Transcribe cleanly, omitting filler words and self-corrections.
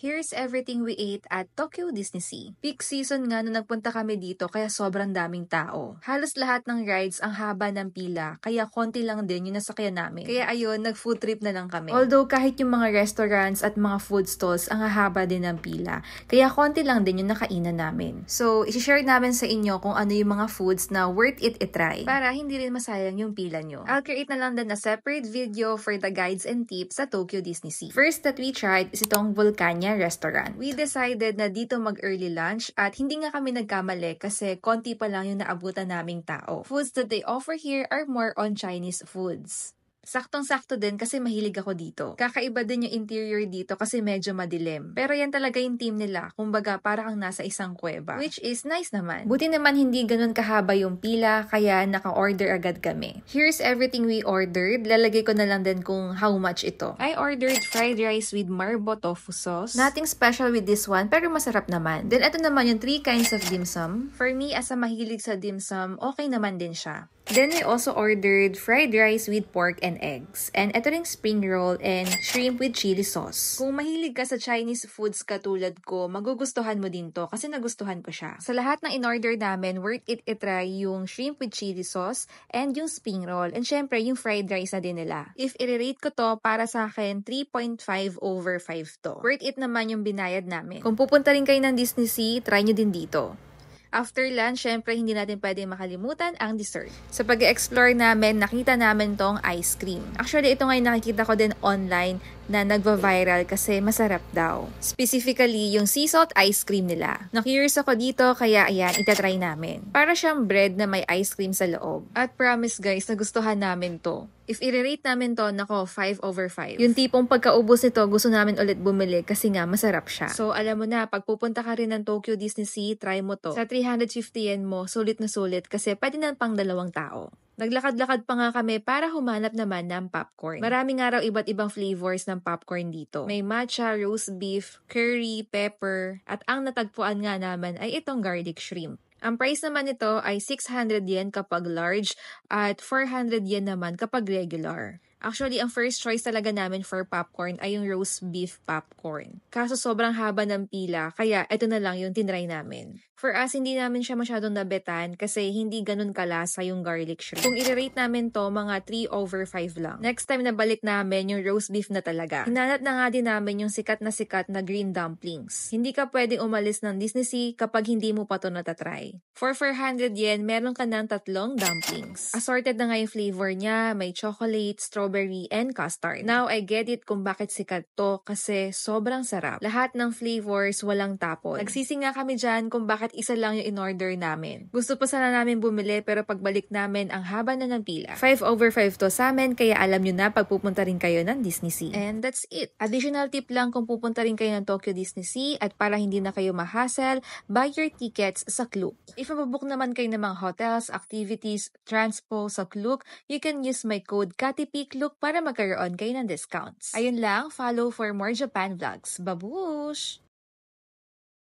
Here's everything we ate at Tokyo Disneysea. Peak season nga nung nagpunta kami dito kaya sobrang daming tao. Halos lahat ng rides ang haba ng pila kaya konti lang din yung nasakyan namin. Kaya ayun, nag-food trip na lang kami. Although kahit yung mga restaurants at mga food stalls ang haba din ng pila, kaya konti lang din yung nakainan namin. So, isi-share namin sa inyo kung ano yung mga foods na worth it i-try para hindi rin masayang yung pila nyo. I'll create na lang din a separate video for the guides and tips sa Tokyo Disneysea. First that we tried is itong Vulcania restaurant. We decided na dito mag-early lunch at hindi nga kami nagkamali kasi konti pa lang yung naabutan naming tao. Foods that they offer here are more on Chinese foods. Saktong-sakto din kasi mahilig ako dito. Kakaiba din yung interior dito kasi medyo madilim. Pero yan talaga yung team nila. Kumbaga, para kang nasa isang kuweba. Which is nice naman. Buti naman hindi ganun kahaba yung pila, kaya naka-order agad kami. Here's everything we ordered. Lalagay ko na lang din kung how much ito. I ordered fried rice with marbo tofu sauce. Nothing special with this one, pero masarap naman. Then ito naman yung 3 kinds of dim sum. For me, as a mahilig sa dim sum, okay naman din siya. Then we also ordered fried rice with pork and eggs. And ito ring spring roll and shrimp with chili sauce. Kung mahilig ka sa Chinese foods katulad ko, magugustuhan mo din to kasi nagustuhan ko siya. Sa lahat ng in-order namin, worth it i-try yung shrimp with chili sauce and yung spring roll. And syempre, yung fried rice na din nila. If i-rate ko to, para sa akin, 3.5 over 5 to. Worth it naman yung binayad namin. Kung pupunta rin kayo ng Disneysea, try nyo din dito. After lunch, syempre hindi natin pwede makalimutan ang dessert. Sa pag-explore namin, nakita namin tong ice cream. Actually, ito ngayon nakikita ko din online na nagva-viral kasi masarap daw. Specifically, yung sea salt ice cream nila. Na-curious ako dito, kaya ayan, itatry namin. Para siyang bread na may ice cream sa loob. At promise guys, nagustuhan namin to. If i-rate namin to, nako, 5 over 5. Yung tipong pagkaubos nito, gusto namin ulit bumili kasi nga masarap siya. So, alam mo na, pag pupunta ka rin ng Tokyo Disneysea, try mo to. Sa 350 yen mo, sulit na sulit kasi pwede na pang 2 tao. Naglakad-lakad pa nga kami para humanap naman ng popcorn. Maraming nga raw iba't ibang flavors ng popcorn dito. May matcha, roast beef, curry, pepper, at ang natagpuan nga naman ay itong garlic shrimp. Ang price naman nito ay 600 yen kapag large at 400 yen naman kapag regular. Actually, ang first choice talaga namin for popcorn ay yung roast beef popcorn. Kaso sobrang haba ng pila, kaya ito na lang yung tinry namin. For us, hindi namin siya masyadong nabetan kasi hindi ganun kalasa yung garlic shrimp. Kung i-rate namin to, mga 3 over 5 lang. Next time na balik namin, yung roast beef na talaga. Hinanap na nga din namin yung sikat na green dumplings. Hindi ka pwedeng umalis ng Disneysea kapag hindi mo pa to natatry. For 400 yen, meron ka ng 3 dumplings. Assorted na nga yung flavor niya, may chocolate, strawberry, and custard. Now, I get it kung bakit sikat to kasi sobrang sarap. Lahat ng flavors walang tapon. Nagsisi nga kami dyan kung bakit isa lang yung in-order namin. Gusto pa sana namin bumili pero pagbalik namin ang haba na ng pila. 5 over 5 to sa amin kaya alam nyo na pag pupunta rin kayo ng Disneysea. And that's it. Additional tip lang kung pupunta rin kayo ng Tokyo Disneysea at para hindi na kayo ma-hassle, buy your tickets sa Klook. If mababook naman kayo ng mga hotels, activities, transpo sa Klook, you can use my code KATIPIKLOOK para magkaroon kayo ng discounts. Ayun lang, follow for more Japan vlogs. Babush!